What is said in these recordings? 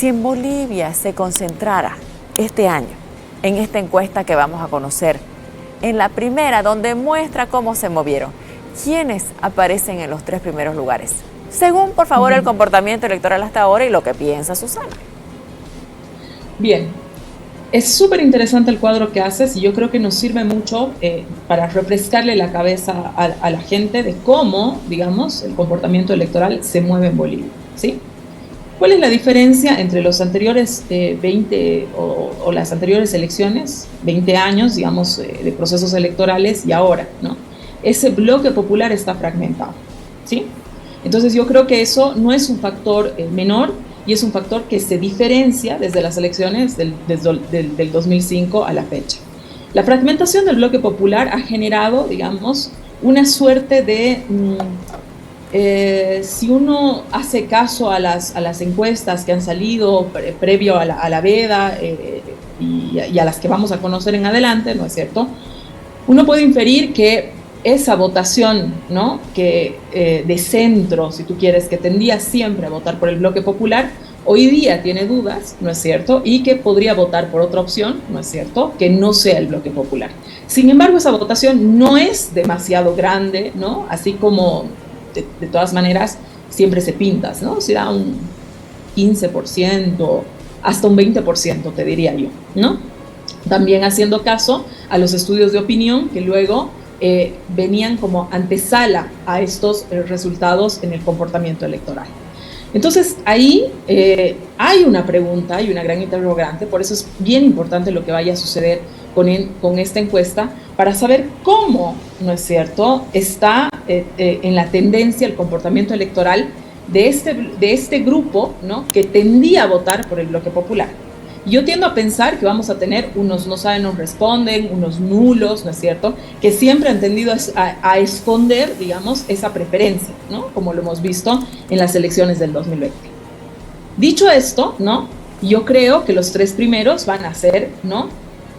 Si en Bolivia se concentrara este año en esta encuesta que vamos a conocer, en la primera donde muestra cómo se movieron, ¿quiénes aparecen en los 3 primeros lugares? Según, por favor, el comportamiento electoral hasta ahora y lo que piensa Susana. Bien, es súper interesante el cuadro que haces y yo creo que nos sirve mucho para refrescarle la cabeza a la gente de cómo, digamos, el comportamiento electoral se mueve en Bolivia, ¿sí? ¿Cuál es la diferencia entre los anteriores 20 o las anteriores elecciones, 20 años, digamos, de procesos electorales y ahora, ¿no? Ese bloque popular está fragmentado, ¿sí? Entonces yo creo que eso no es un factor menor y es un factor que se diferencia desde las elecciones del 2005 a la fecha. La fragmentación del bloque popular ha generado, digamos, una suerte de... si uno hace caso a las encuestas que han salido previo a la veda y a las que vamos a conocer en adelante, ¿no es cierto? Uno puede inferir que esa votación, ¿no? que de centro, si tú quieres, que tendía siempre a votar por el bloque popular, hoy día tiene dudas, ¿no es cierto? Y que podría votar por otra opción, ¿no es cierto? Que no sea el bloque popular. Sin embargo, esa votación no es demasiado grande, ¿no? Así como... De todas maneras, siempre se pintas, ¿no? Se da un 15%, hasta un 20%, te diría yo, ¿no? También haciendo caso a los estudios de opinión que luego venían como antesala a estos resultados en el comportamiento electoral. Entonces, ahí hay una pregunta y una gran interrogante, por eso es bien importante lo que vaya a suceder con esta encuesta, para saber cómo, ¿no es cierto?, está en la tendencia el comportamiento electoral de este grupo, ¿no?, que tendía a votar por el bloque popular. Yo tiendo a pensar que vamos a tener unos no saben, no responden, unos nulos, ¿no es cierto?, que siempre han tendido a esconder, digamos, esa preferencia, ¿no?, como lo hemos visto en las elecciones del 2020. Dicho esto, ¿no?, yo creo que los 3 primeros van a ser, ¿no?,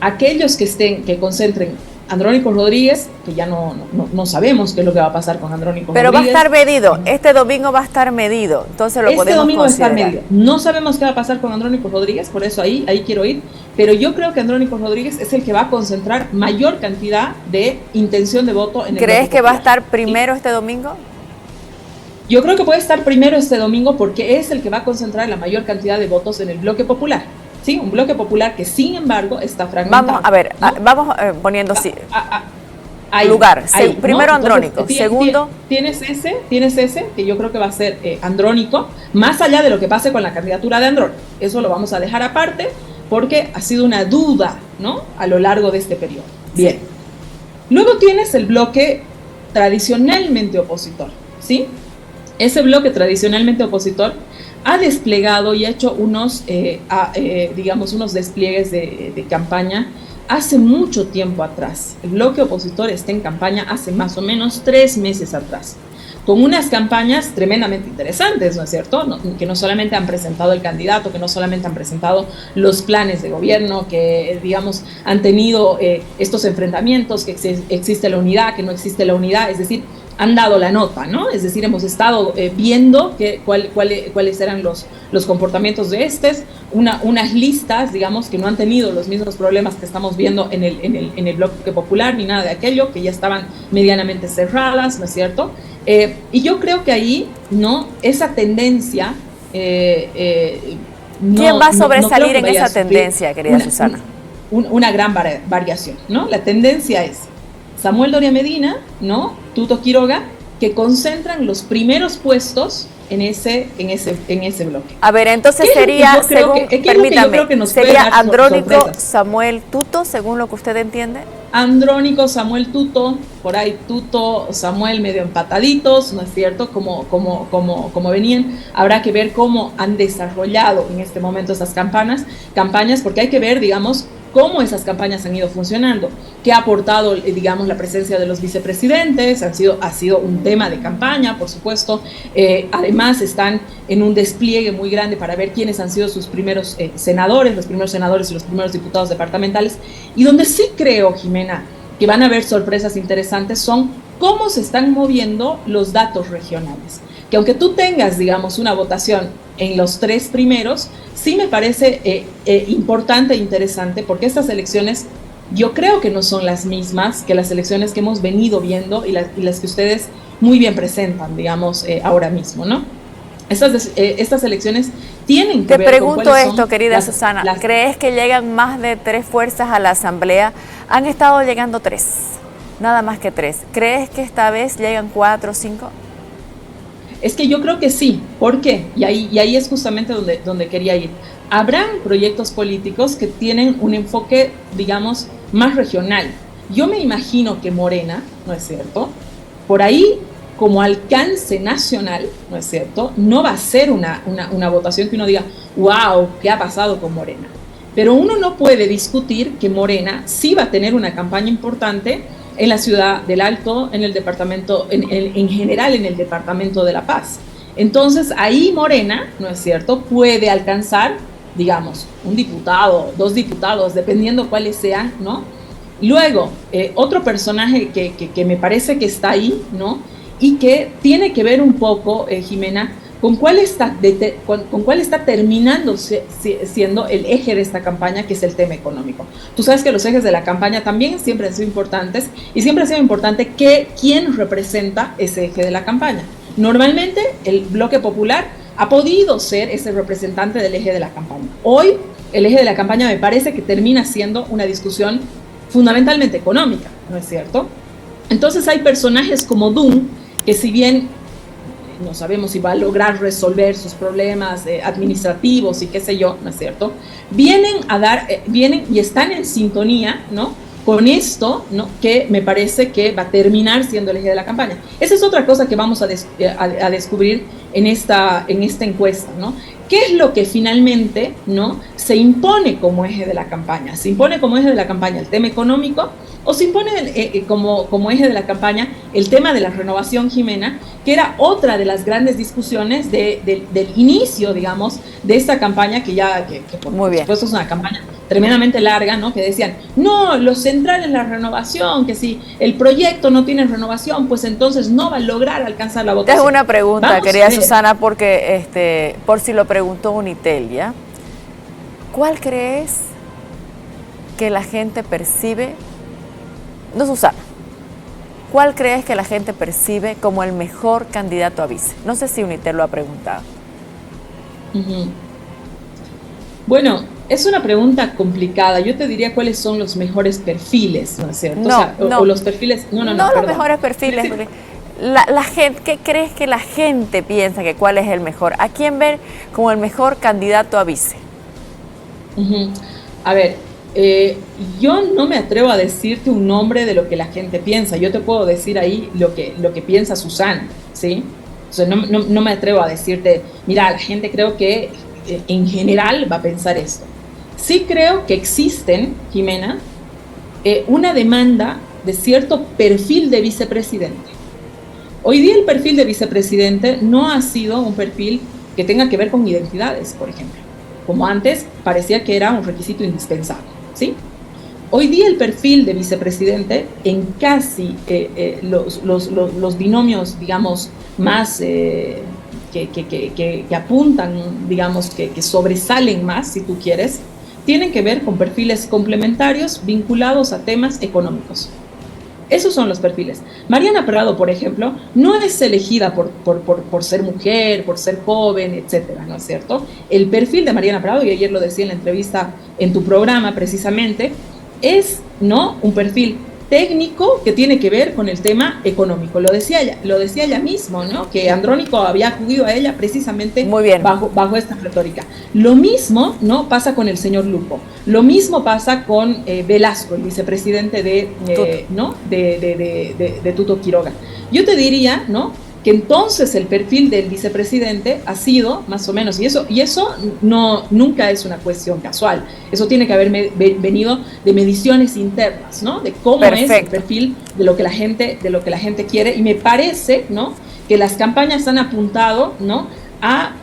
aquellos que concentren Andrónico Rodríguez, que ya no sabemos qué es lo que va a pasar con Andrónico Rodríguez. Pero va a estar medido, este domingo va a estar medido, entonces lo podemos considerar. Este domingo va a estar medido. No sabemos qué va a pasar con Andrónico Rodríguez, por eso ahí quiero ir, pero yo creo que Andrónico Rodríguez es el que va a concentrar mayor cantidad de intención de voto en el ¿Crees que va a estar primero este domingo? Yo creo que puede estar primero este domingo porque es el que va a concentrar la mayor cantidad de votos en el bloque popular. Sí, un bloque popular que sin embargo está fragmentado. Vamos a ver, ¿no? Vamos poniendo ahí, lugar. Ahí, primero ¿no? Andrónico, entonces, segundo... Tienes ese, que yo creo que va a ser Andrónico, más allá de lo que pase con la candidatura de Andrónico. Eso lo vamos a dejar aparte porque ha sido una duda, ¿no?, a lo largo de este periodo. Bien. Luego tienes el bloque tradicionalmente opositor, ¿sí? Ese bloque tradicionalmente opositor ha desplegado y ha hecho unos despliegues de campaña hace mucho tiempo atrás. El bloque opositor está en campaña hace más o menos 3 meses atrás, con unas campañas tremendamente interesantes, ¿no es cierto? Que no solamente han presentado el candidato, que no solamente han presentado los planes de gobierno, que, digamos, han tenido estos enfrentamientos, que existe la unidad, que no existe la unidad, es decir, han dado la nota, ¿no? Es decir, hemos estado viendo cuáles eran los comportamientos de unas listas, digamos, que no han tenido los mismos problemas que estamos viendo en el bloque popular, ni nada de aquello, que ya estaban medianamente cerradas, ¿no es cierto? Y yo creo que ahí, ¿no?, esa tendencia... ¿Quién va a sobresalir en esa tendencia, querida Susana? Una gran variación, ¿no? La tendencia es Samuel Doria Medina, ¿no?, Tuto Quiroga, que concentran los primeros puestos en ese bloque. A ver, entonces sería, permítame, sería Andrónico, Samuel, Tuto, según lo que usted entiende. Andrónico, Samuel, Tuto, por ahí Tuto, Samuel medio empataditos, ¿no es cierto?, como venían. Habrá que ver cómo han desarrollado en este momento esas campañas, porque hay que ver, digamos, cómo esas campañas han ido funcionando, qué ha aportado, digamos, la presencia de los vicepresidentes. Ha sido un tema de campaña, por supuesto. Además, están en un despliegue muy grande para ver quiénes han sido sus primeros senadores, los primeros senadores y los primeros diputados departamentales. Y donde sí creo, Jimena, que van a haber sorpresas interesantes son cómo se están moviendo los datos regionales. que aunque tú tengas, digamos, una votación en los 3 primeros, sí me parece importante e interesante, porque estas elecciones yo creo que no son las mismas que las elecciones que hemos venido viendo y las que ustedes muy bien presentan, digamos, ahora mismo, ¿no? Estas elecciones tienen que Te ver con pregunto cuáles esto, son querida Susana, ¿crees que llegan más de 3 fuerzas a la Asamblea? Han estado llegando 3, nada más que 3. ¿Crees que esta vez llegan 4 o 5? Es que yo creo que sí. ¿Por qué? Y ahí es justamente donde quería ir. Habrán proyectos políticos que tienen un enfoque, digamos, más regional. Yo me imagino que Morena, ¿no es cierto?, por ahí, como alcance nacional, ¿no es cierto?, no va a ser una votación que uno diga, wow, ¿qué ha pasado con Morena? Pero uno no puede discutir que Morena sí va a tener una campaña importante en la ciudad del Alto, en el departamento, en general en el departamento de La Paz. Entonces ahí Morena, ¿no es cierto?, puede alcanzar, digamos, un diputado, 2 diputados, dependiendo cuáles sean, ¿no? Luego, otro personaje que me parece que está ahí, ¿no?, y que tiene que ver un poco, Jimena, con cuál está terminando siendo el eje de esta campaña, que es el tema económico. Tú sabes que los ejes de la campaña también siempre han sido importantes, y siempre ha sido importante quién representa ese eje de la campaña. Normalmente el Bloque Popular ha podido ser ese representante del eje de la campaña. Hoy el eje de la campaña me parece que termina siendo una discusión fundamentalmente económica, ¿no es cierto? Entonces hay personajes como Dun, que si bien no sabemos si va a lograr resolver sus problemas administrativos y qué sé yo, ¿no es cierto?, vienen y están en sintonía, ¿no?, con esto, ¿no?, que me parece que va a terminar siendo el eje de la campaña. Esa es otra cosa que vamos a descubrir en esta encuesta, ¿no? ¿Qué es lo que finalmente, ¿no?, se impone como eje de la campaña? ¿Se impone como eje de la campaña el tema económico, o se impone como eje de la campaña el tema de la renovación, Jimena, que era otra de las grandes discusiones del inicio, digamos, de esta campaña, que por supuesto es una campaña tremendamente larga, ¿no?, que decían, no, lo central en la renovación, que si el proyecto no tiene renovación, pues entonces no va a lograr alcanzar la votación. Te hago una pregunta, querida Susana, porque por si lo preguntó Unitel, ¿ya? ¿Cuál crees que la gente percibe? No, Susana, ¿cuál crees que la gente percibe como el mejor candidato a vice? No sé si Unitel lo ha preguntado. Bueno, es una pregunta complicada. Yo te diría cuáles son los mejores perfiles, ¿no es cierto? O los perfiles... No, los mejores perfiles. Porque la gente, ¿qué crees que la gente piensa que cuál es el mejor? ¿A quién ver como el mejor candidato a vice? A ver, yo no me atrevo a decirte un nombre de lo que la gente piensa. Yo te puedo decir ahí lo que piensa Susana, ¿sí? O sea, no me atrevo a decirte, mira, la gente creo que en general va a pensar esto. Sí creo que existen, Jimena, una demanda de cierto perfil de vicepresidente. Hoy día el perfil de vicepresidente no ha sido un perfil que tenga que ver con identidades, por ejemplo, como antes parecía que era un requisito indispensable, ¿sí? Hoy día el perfil de vicepresidente en casi los binomios, digamos, más que apuntan, digamos, que sobresalen más, si tú quieres, tienen que ver con perfiles complementarios vinculados a temas económicos. Esos son los perfiles. Mariana Prado, por ejemplo, no es elegida por ser mujer, por ser joven, etcétera, ¿no es cierto? El perfil de Mariana Prado, y ayer lo decía en la entrevista en tu programa precisamente, es, ¿no?, un perfil técnico que tiene que ver con el tema económico. Lo decía ella mismo, ¿no?, que Andrónico había acudido a ella precisamente bajo esta retórica. Lo mismo, ¿no?, pasa con el señor Lupo. Lo mismo pasa con Velasco, el vicepresidente de Tuto Quiroga. Yo te diría, ¿no?, que entonces el perfil del vicepresidente ha sido más o menos, y eso nunca es una cuestión casual, eso tiene que haber venido de mediciones internas, ¿no?, de cómo es el perfil de lo que la gente quiere, y me parece, ¿no?, que las campañas han apuntado, ¿no?, a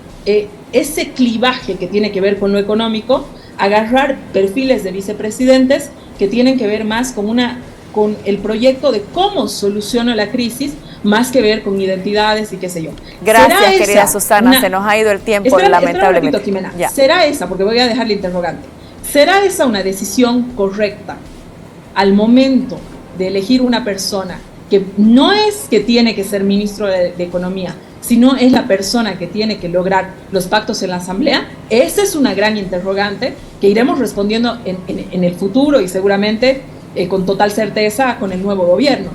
ese clivaje que tiene que ver con lo económico, agarrar perfiles de vicepresidentes que tienen que ver más con una con el proyecto de cómo soluciono la crisis, más que ver con identidades y qué sé yo. Gracias, querida Susana, se nos ha ido el tiempo, lamentablemente. Un poquito, Jimena. ¿Será esa, porque voy a dejar la interrogante, será esa una decisión correcta al momento de elegir una persona que no es que tiene que ser ministro de Economía, sino es la persona que tiene que lograr los pactos en la Asamblea? Esa es una gran interrogante que iremos respondiendo en el futuro y seguramente con total certeza con el nuevo gobierno.